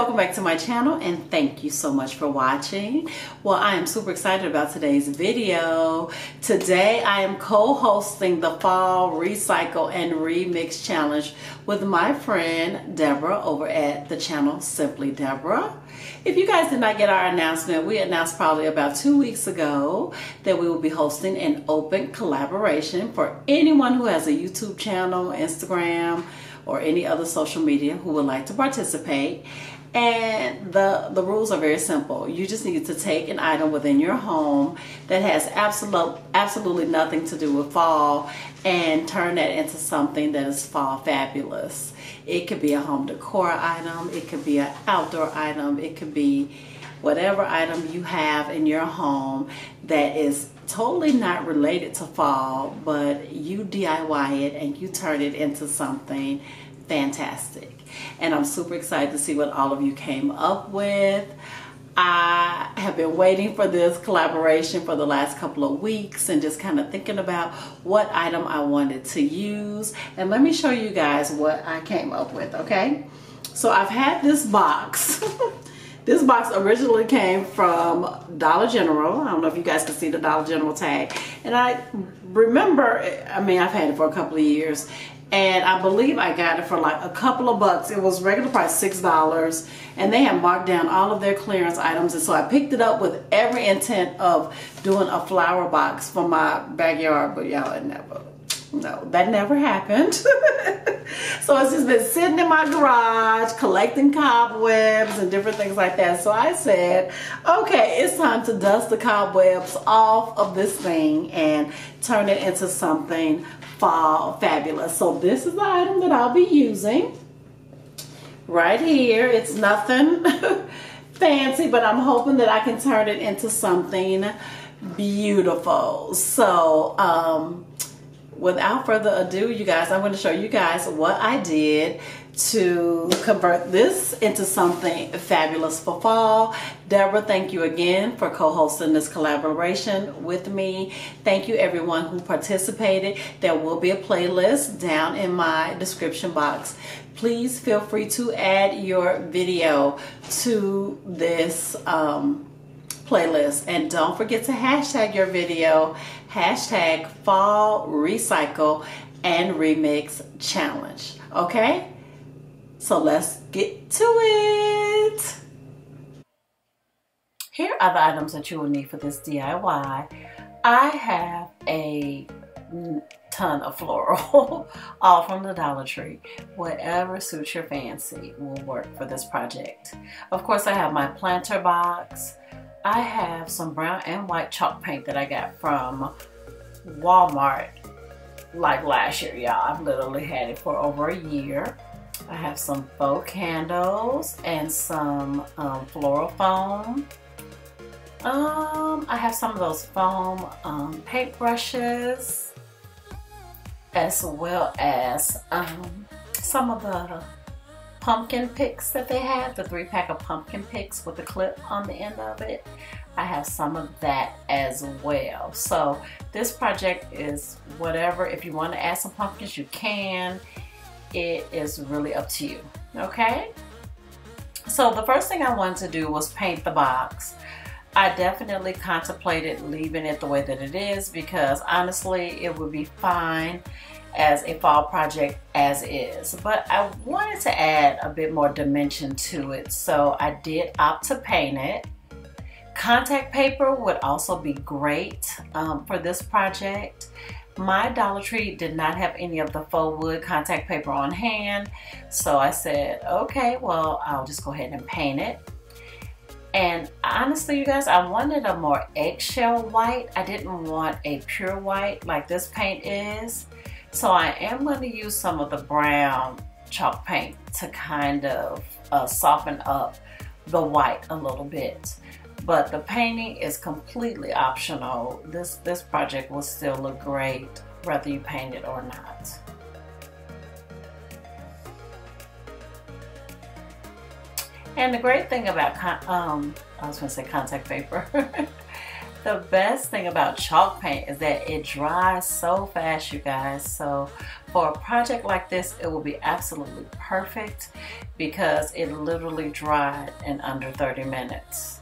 welcome back to my channel, and thank you so much for watching. Well, I am super excited about today's video. Today I am co-hosting the Fall Recycle and Remix Challenge with my friend Deborah over at the channel Simply Deborah. If you guys did not get our announcement, we announced probably about 2 weeks ago that we will be hosting an open collaboration for anyone who has a YouTube channel, Instagram, or any other social media who would like to participate. And the rules are very simple. You just need to take an item within your home that has absolutely nothing to do with fall and turn that into something that is fall fabulous. It could be a home decor item, it could be an outdoor item, it could be whatever item you have in your home that is totally not related to fall, but you DIY it and you turn it into something fantastic. And I'm super excited to see what all of you came up with. I have been waiting for this collaboration for the last couple of weeks and just kind of thinking about what item I wanted to use. And let me show you guys what I came up with, okay? So I've had this box. This box originally came from Dollar General. I don't know if you guys can see the Dollar General tag. And I remember, I mean, I've had it for a couple of years. And I believe I got it for like a couple of bucks. It was regular price $6. And they had marked down all of their clearance items. And so I picked it up with every intent of doing a flower box for my backyard. But y'all, that never happened. So it's just been sitting in my garage collecting cobwebs and different things like that. So I said, okay, it's time to dust the cobwebs off of this thing and turn it into something fall fabulous. So this is the item that I'll be using right here. It's nothing fancy, but I'm hoping that I can turn it into something beautiful. So without further ado, you guys, I'm going to show you guys what I did to convert this into something fabulous for fall. Deborah, thank you again for co-hosting this collaboration with me. Thank you everyone who participated. There will be a playlist down in my description box. Please feel free to add your video to this playlist, and don't forget to hashtag your video, hashtag Fall Recycle and Remix Challenge. Okay, so let's get to it. Here are the items that you will need for this DIY. I have a ton of floral, all from the Dollar Tree. Whatever suits your fancy will work for this project. Of course, I have my planter box. I have some brown and white chalk paint that I got from Walmart like last year, y'all. I've literally had it for over a year. I have some faux candles and some floral foam. I have some of those foam paint brushes, as well as some of the pumpkin picks that they have, the 3-pack of pumpkin picks with the clip on the end of it. I have some of that as well. So this project is whatever. If you want to add some pumpkins, you can. It is really up to you. Okay, so the first thing I wanted to do was paint the box. I definitely contemplated leaving it the way that it is because honestly it would be fine as a fall project as is, but I wanted to add a bit more dimension to it, so I did opt to paint it. Contact paper would also be great for this project. My Dollar Tree did not have any of the faux wood contact paper on hand, so I said, okay, well, I'll just go ahead and paint it. And honestly, you guys, I wanted a more eggshell white. I didn't want a pure white like this paint is. So I am going to use some of the brown chalk paint to kind of soften up the white a little bit. But the painting is completely optional. This project will still look great whether you paint it or not. And the great thing about, I was going to say contact paper. The best thing about chalk paint is that it dries so fast, you guys. So for a project like this, it will be absolutely perfect because it literally dried in under 30 minutes.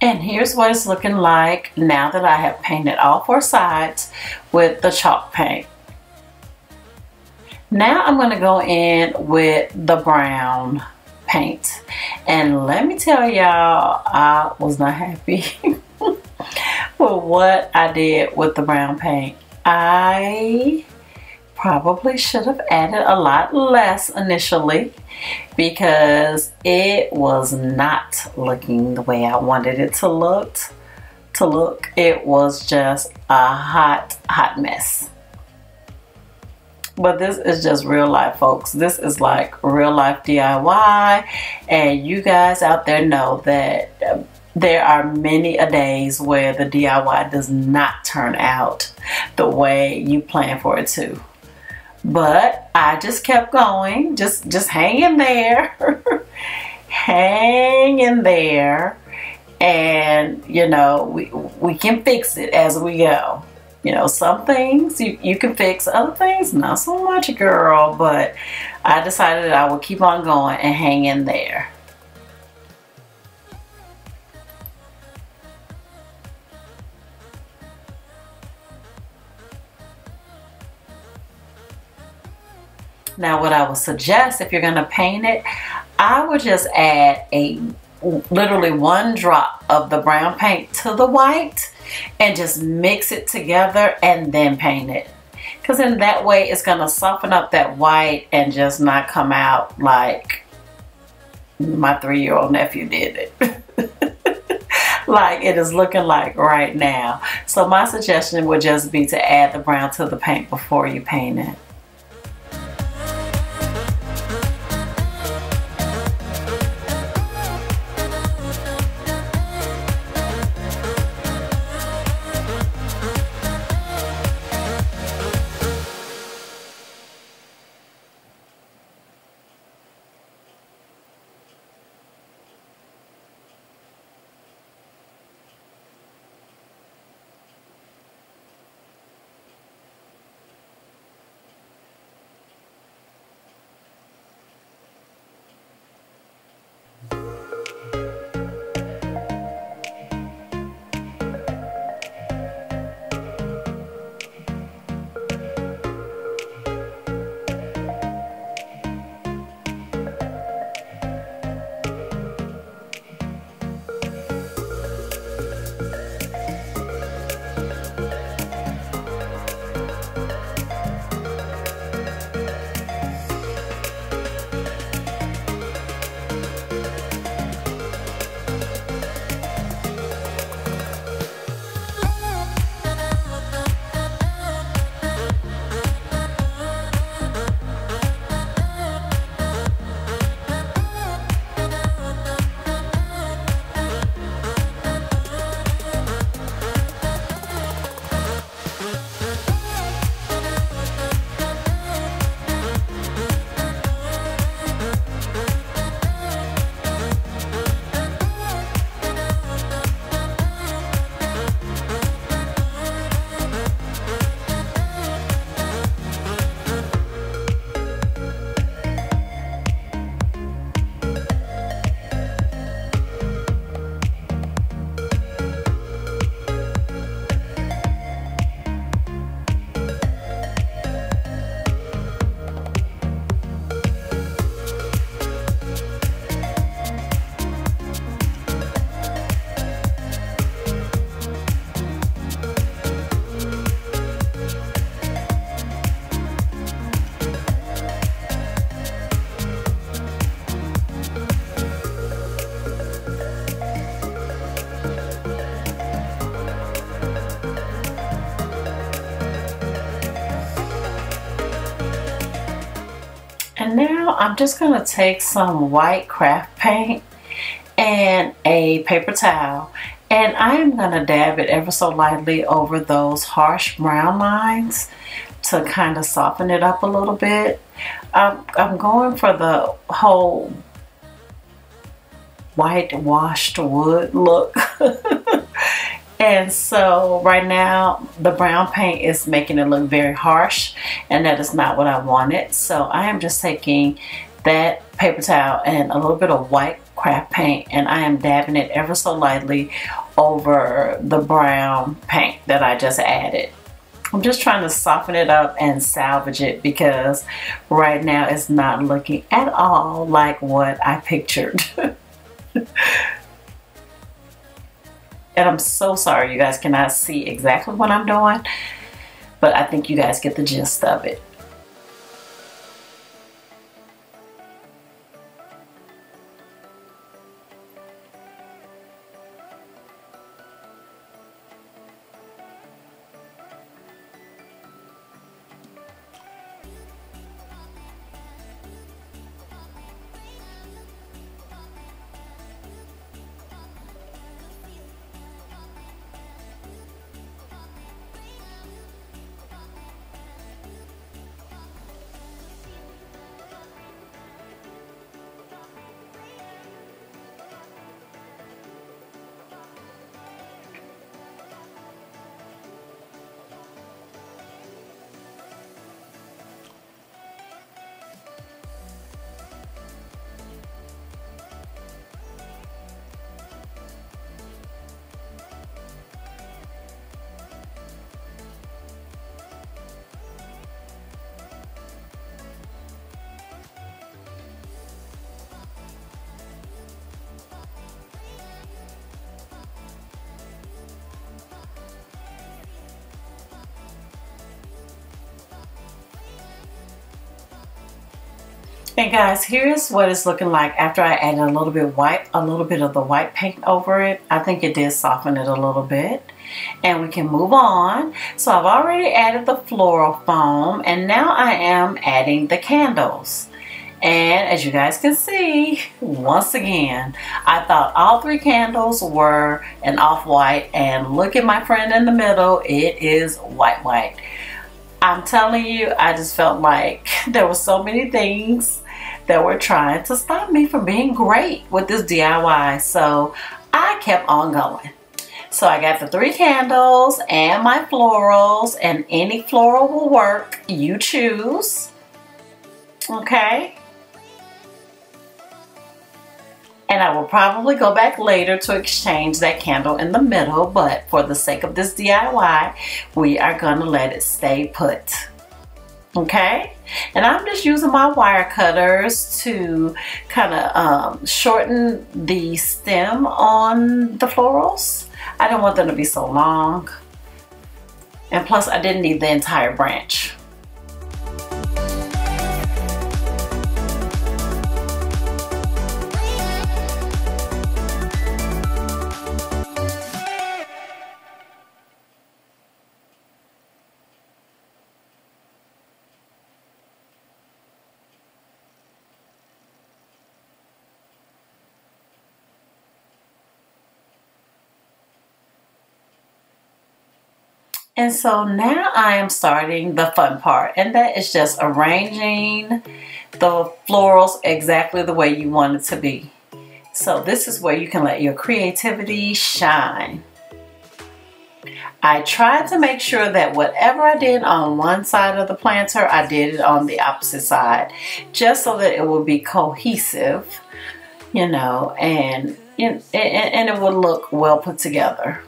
And here's what it's looking like now that I have painted all 4 sides with the chalk paint. Now I'm going to go in with the brown paint. And let me tell y'all, I was not happy with what I did with the brown paint. I probably should have added a lot less initially because it was not looking the way I wanted it to look. It was just a hot mess. But this is just real life, folks. This is like real life DIY, and you guys out there know that there are many a days where the DIY does not turn out the way you plan for it to. But I just kept going, just hang in there, hang in there, and you know, we can fix it as we go. You know, some things you can fix, other things not so much, girl. But I decided that I would keep on going and hang in there. Now what I would suggest, if you're going to paint it, I would just add literally 1 drop of the brown paint to the white and just mix it together and then paint it. Because in that way it's going to soften up that white and just not come out like my 3-year-old nephew did it. Like it is looking like right now. So my suggestion would just be to add the brown to the paint before you paint it. And now I'm just going to take some white craft paint and a paper towel, and I'm going to dab it ever so lightly over those harsh brown lines to kind of soften it up a little bit. I'm going for the whole whitewashed wood look. And so right now the brown paint is making it look very harsh, and that is not what I wanted. So I am just taking that paper towel and a little bit of white craft paint, and I am dabbing it ever so lightly over the brown paint that I just added. I'm just trying to soften it up and salvage it, because right now it's not looking at all like what I pictured. And I'm so sorry you guys cannot see exactly what I'm doing, but I think you guys get the gist of it. And guys, here's what it's looking like after I added a little bit of the white paint over it. I think it did soften it a little bit. And we can move on. So I've already added the floral foam, and now I am adding the candles. And as you guys can see, once again, I thought all 3 candles were an off-white, and look at my friend in the middle, it is white. I'm telling you, I just felt like there were so many things that were trying to stop me from being great with this DIY. So I kept on going. So I got the 3 candles and my florals, and any floral will work. You choose. Okay. And I will probably go back later to exchange that candle in the middle, but for the sake of this DIY, we are gonna let it stay put. Okay? And I'm just using my wire cutters to kind of shorten the stem on the florals. I don't want them to be so long. And plus, I didn't need the entire branch. And so now I am starting the fun part, and that is just arranging the florals exactly the way you want it to be. So this is where you can let your creativity shine. I tried to make sure that whatever I did on one side of the planter, I did it on the opposite side, just so that it would be cohesive, you know, and it would look well put together.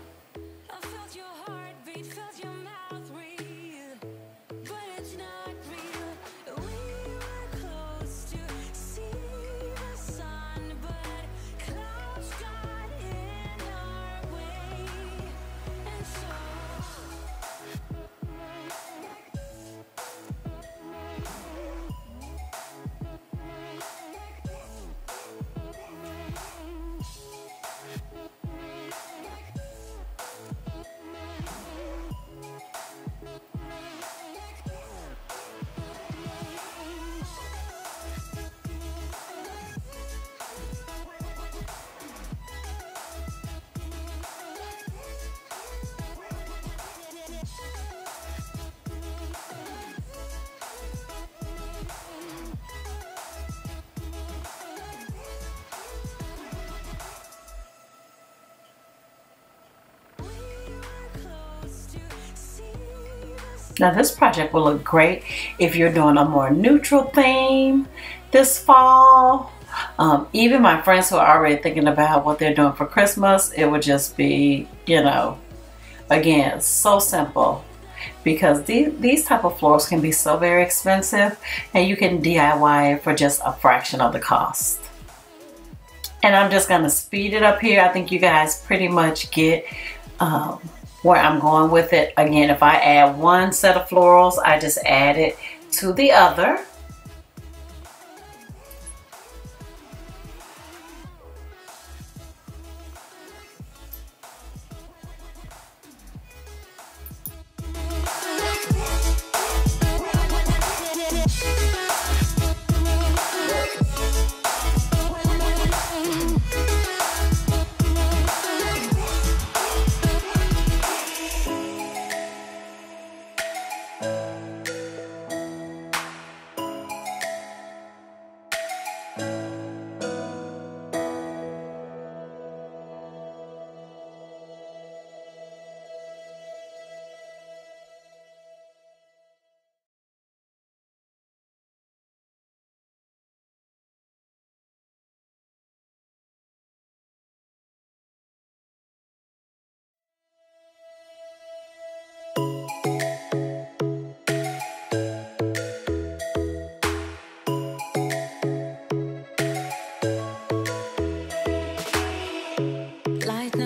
Now this project will look great if you're doing a more neutral theme this fall. Even my friends who are already thinking about what they're doing for Christmas, it would just be, you know, again, so simple, because these type of florals can be so very expensive, and you can DIY it for just a fraction of the cost. And I'm just going to speed it up here. I think you guys pretty much get where I'm going with it. Again, if I add one set of florals, I just add it to the other.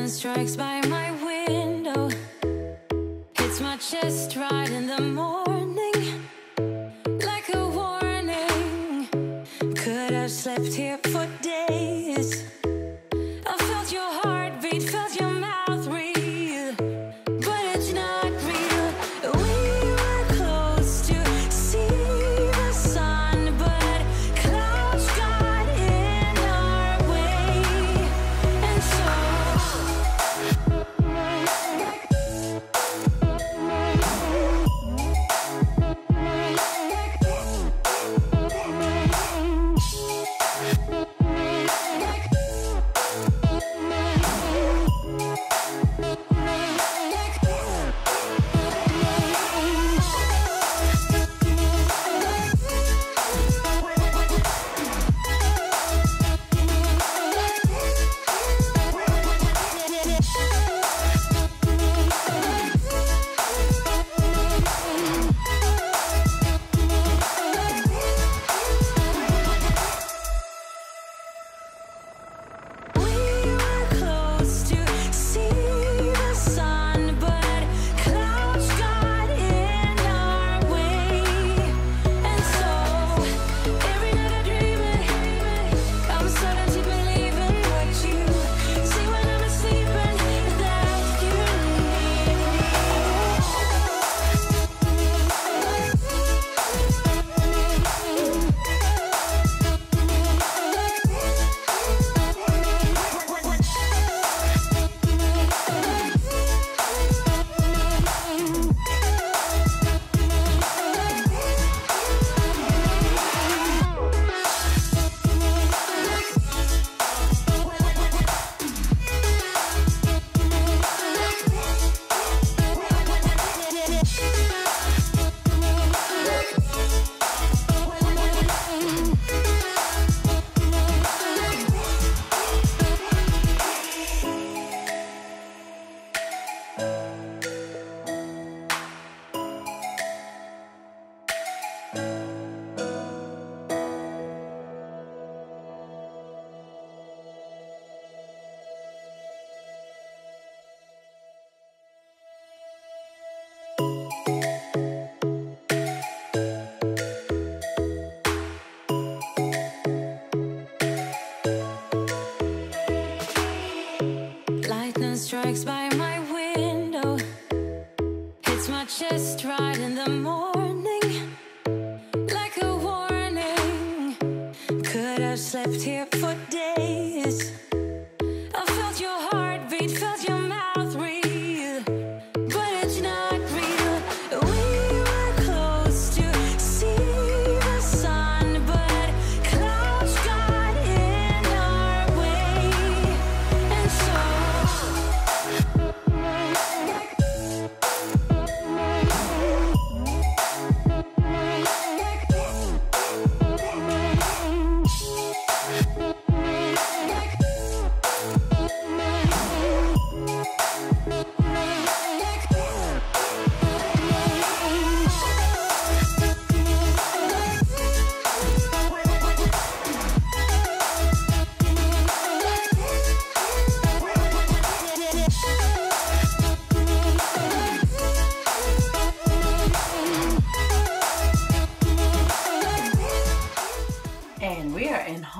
Strikes by my window, hits my chest right in the morning, like a warning. Could have slept here for days. I felt your heartbeat, felt your mouth breathe, but it's not real. We were close to see the sun, but clouds got in our way, and so strikes by my window, hits my chest right in the morning, like a warning. Could have slept here for days. I felt your heartbeat, felt your mouth breathe, but it's not real. We were close to see the sun, but clouds got in our way, and so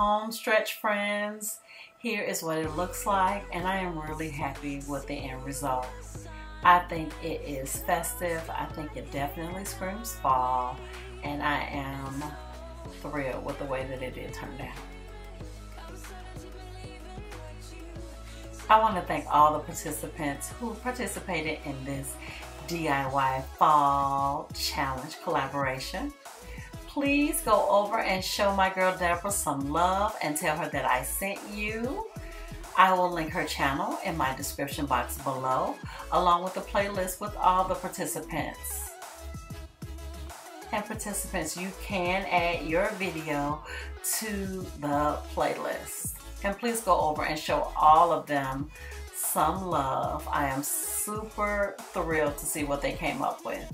home stretch, friends, here is what it looks like, and I am really happy with the end result. I think it is festive. I think it definitely screams fall, and I am thrilled with the way that it did turn out. I want to thank all the participants who participated in this DIY Fall Challenge collaboration. Please go over and show my girl Deborah some love and tell her that I sent you. I will link her channel in my description box below, along with the playlist with all the participants. And participants, you can add your video to the playlist. And please go over and show all of them some love. I am super thrilled to see what they came up with.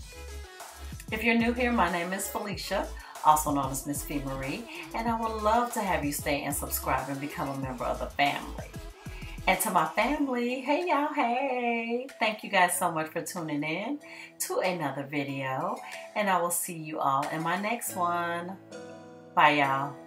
If you're new here, my name is Felicia, also known as MissFeMarie, and I would love to have you stay and subscribe and become a member of the family. And to my family, hey y'all, hey! Thank you guys so much for tuning in to another video, and I will see you all in my next one. Bye y'all.